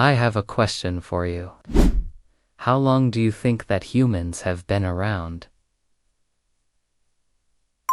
I have a question for you. How long do you think that humans have been around?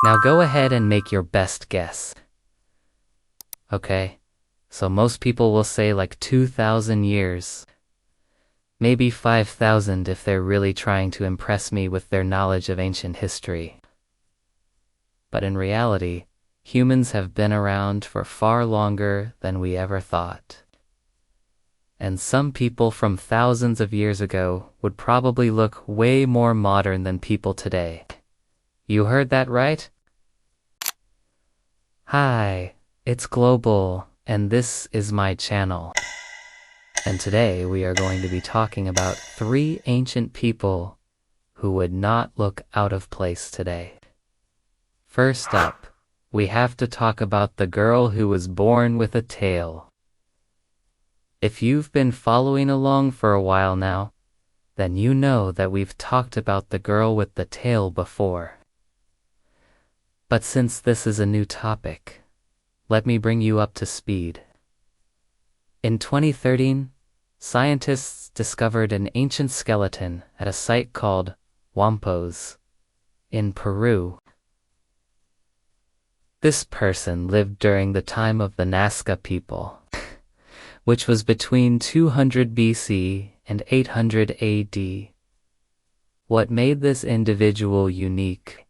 Now go ahead and make your best guess. Okay, so most people will say like 2,000 years. Maybe 5,000 if they're really trying to impress me with their knowledge of ancient history. But in reality, humans have been around for far longer than we ever thought. And some people from thousands of years ago would probably look way more modern than people today. You heard that right? Hi, it's Global, and this is my channel. And today we are going to be talking about 3 ancient people who would not look out of place today. First up, we have to talk about the girl who was born with a tail. If you've been following along for a while now, then you know that we've talked about the girl with the tail before. But since this is a new topic, let me bring you up to speed. In 2013, scientists discovered an ancient skeleton at a site called Huampos in Peru. This person lived during the time of the Nazca people, which was between 200 BC and 800 AD. What made this individual unique?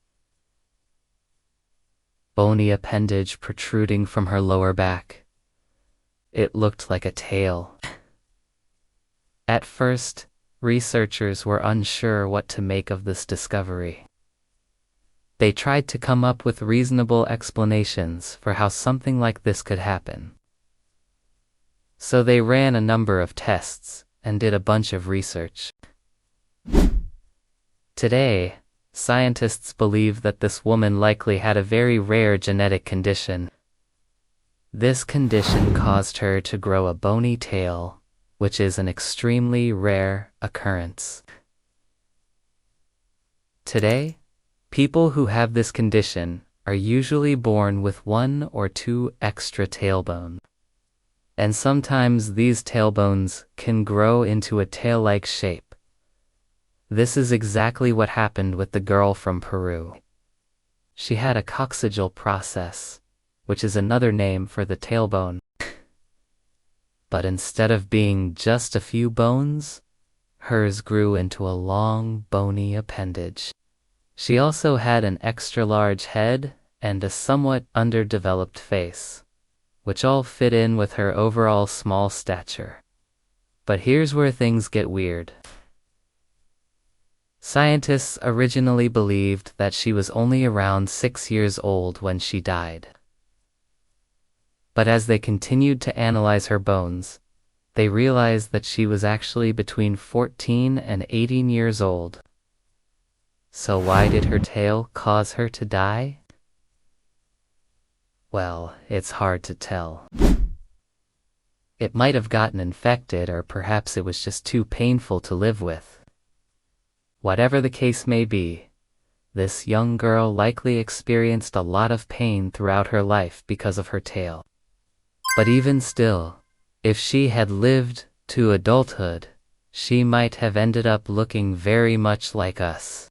Bony appendage protruding from her lower back. It looked like a tail. At first, researchers were unsure what to make of this discovery. They tried to come up with reasonable explanations for how something like this could happen. So they ran a number of tests and did a bunch of research. Today, scientists believe that this woman likely had a very rare genetic condition. This condition caused her to grow a bony tail, which is an extremely rare occurrence. Today, people who have this condition are usually born with 1 or 2 extra tailbones. And sometimes these tailbones can grow into a tail-like shape. This is exactly what happened with the girl from Peru. She had a coccygeal process, which is another name for the tailbone. But instead of being just a few bones, hers grew into a long, bony appendage. She also had an extra-large head and a somewhat underdeveloped face, which all fit in with her overall small stature. But here's where things get weird. Scientists originally believed that she was only around 6 years old when she died. But as they continued to analyze her bones, they realized that she was actually between 14 and 18 years old. So why did her tail cause her to die? Well, it's hard to tell. It might have gotten infected, or perhaps it was just too painful to live with. Whatever the case may be, this young girl likely experienced a lot of pain throughout her life because of her tail. But even still, if she had lived to adulthood, she might have ended up looking very much like us.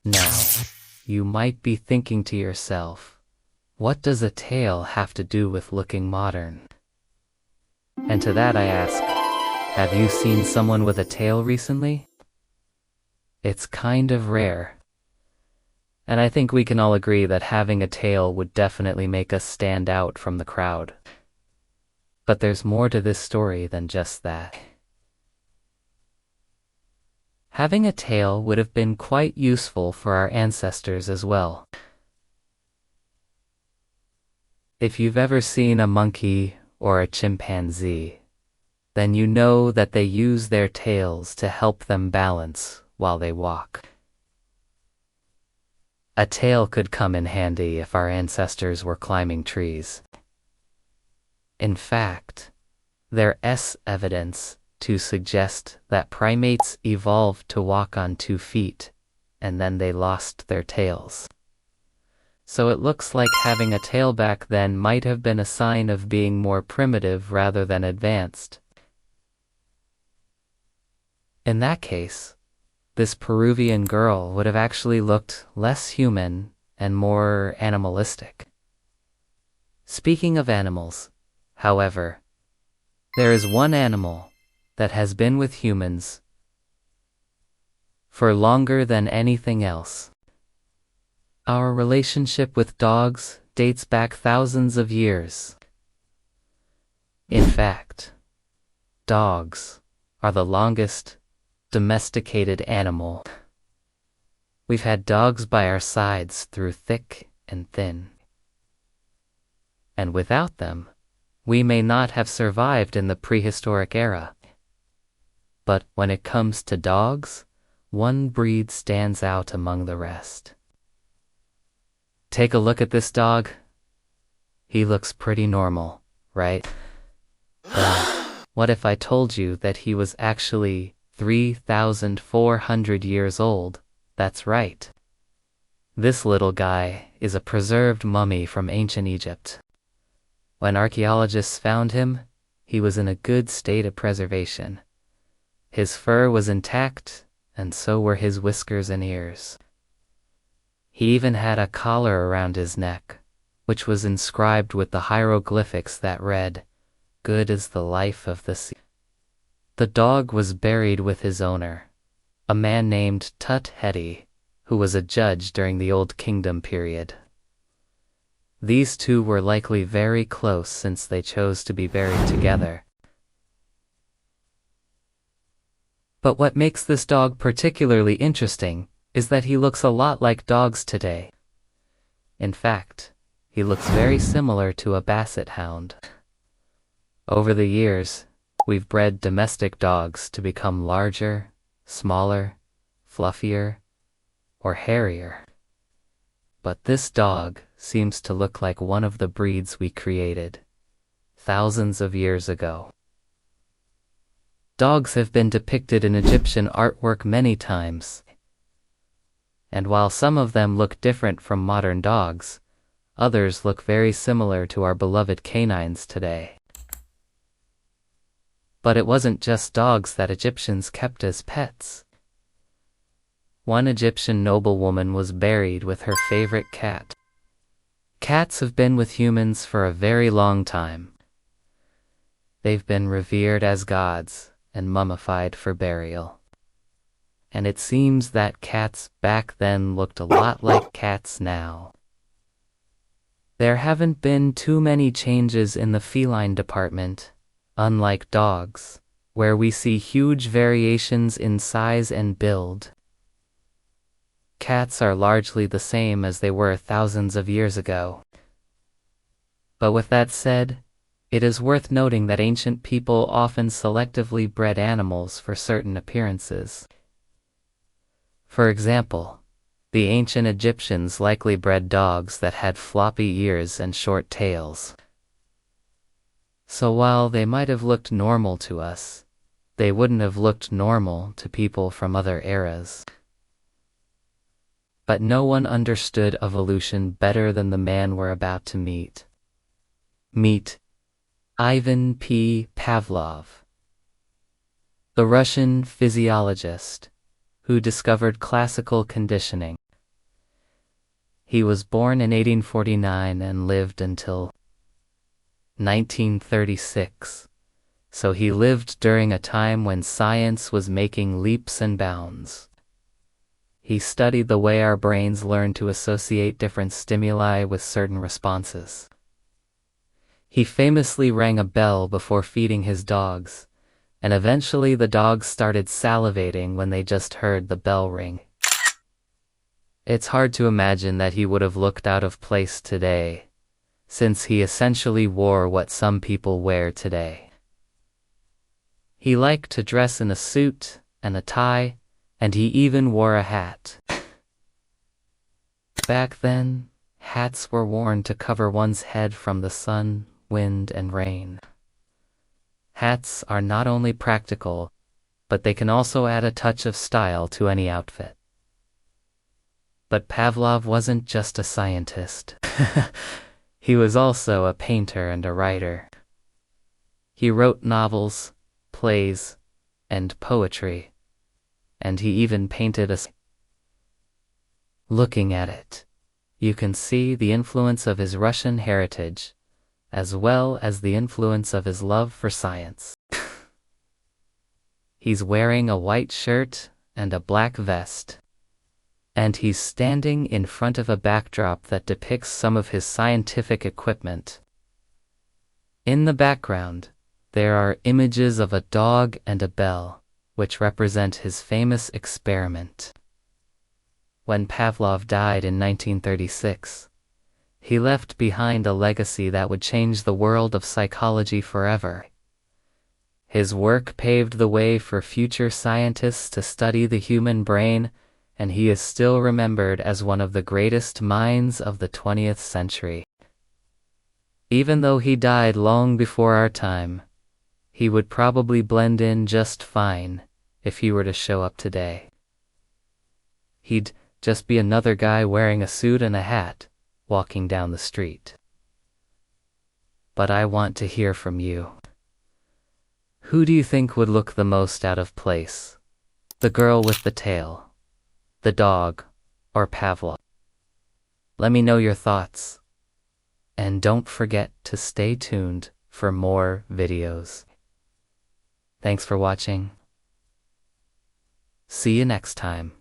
Now, you might be thinking to yourself, what does a tail have to do with looking modern? And to that I ask, have you seen someone with a tail recently? It's kind of rare. And I think we can all agree that having a tail would definitely make us stand out from the crowd. But there's more to this story than just that. Having a tail would have been quite useful for our ancestors as well. If you've ever seen a monkey or a chimpanzee, then you know that they use their tails to help them balance while they walk. A tail could come in handy if our ancestors were climbing trees. In fact, there's evidence to suggest that primates evolved to walk on 2 feet, and then they lost their tails. so it looks like having a tail back then might have been a sign of being more primitive rather than advanced. In that case, this Peruvian girl would have actually looked less human and more animalistic. Speaking of animals, however, there is one animal that has been with humans for longer than anything else. Our relationship with dogs dates back thousands of years. In fact, dogs are the longest domesticated animal. We've had dogs by our sides through thick and thin. And without them, we may not have survived in the prehistoric era. But when it comes to dogs, one breed stands out among the rest. Take a look at this dog. He looks pretty normal, right? What if I told you that he was actually 3,400 years old? That's right. This little guy is a preserved mummy from ancient Egypt. When archaeologists found him, he was in a good state of preservation. His fur was intact, and so were his whiskers and ears. He even had a collar around his neck, which was inscribed with the hieroglyphics that read, "Good is the life of the sea." The dog was buried with his owner, a man named Tut Hedi, who was a judge during the Old Kingdom period. These two were likely very close since they chose to be buried together. But what makes this dog particularly interesting is that he looks a lot like dogs today. In fact, he looks very similar to a basset hound. Over the years, we've bred domestic dogs to become larger, smaller, fluffier, or hairier. But this dog seems to look like one of the breeds we created thousands of years ago. Dogs have been depicted in Egyptian artwork many times, and while some of them look different from modern dogs, others look very similar to our beloved canines today. But it wasn't just dogs that Egyptians kept as pets. One Egyptian noblewoman was buried with her favorite cat. Cats have been with humans for a very long time. They've been revered as gods and mummified for burial. And it seems that cats back then looked a lot like cats now. There haven't been too many changes in the feline department, unlike dogs, where we see huge variations in size and build. Cats are largely the same as they were thousands of years ago. But with that said, it is worth noting that ancient people often selectively bred animals for certain appearances. For example, the ancient Egyptians likely bred dogs that had floppy ears and short tails. So while they might have looked normal to us, they wouldn't have looked normal to people from other eras. But no one understood evolution better than the man we're about to meet. Meet Ivan P. Pavlov, the Russian physiologist who discovered classical conditioning. He was born in 1849 and lived until 1936, so he lived during a time when science was making leaps and bounds. He studied the way our brains learn to associate different stimuli with certain responses. He famously rang a bell before feeding his dogs, and eventually the dogs started salivating when they just heard the bell ring. It's hard to imagine that he would have looked out of place today, since he essentially wore what some people wear today. He liked to dress in a suit and a tie, and he even wore a hat. Back then, hats were worn to cover one's head from the sun, wind, and rain. Hats are not only practical, but they can also add a touch of style to any outfit. But Pavlov wasn't just a scientist. He was also a painter and a writer. He wrote novels, plays, and poetry. And he even painted a... Looking at it, you can see the influence of his Russian heritage, as well as the influence of his love for science. He's wearing a white shirt and a black vest. And he's standing in front of a backdrop that depicts some of his scientific equipment. In the background, there are images of a dog and a bell, which represent his famous experiment. When Pavlov died in 1936, he left behind a legacy that would change the world of psychology forever. His work paved the way for future scientists to study the human brain, and he is still remembered as one of the greatest minds of the 20th century. Even though he died long before our time, he would probably blend in just fine if he were to show up today. He'd just be another guy wearing a suit and a hat, walking down the street. But I want to hear from you. Who do you think would look the most out of place? The girl with the tail, the dog, or Pavlov? Let me know your thoughts. And don't forget to stay tuned for more videos. Thanks for watching. See you next time.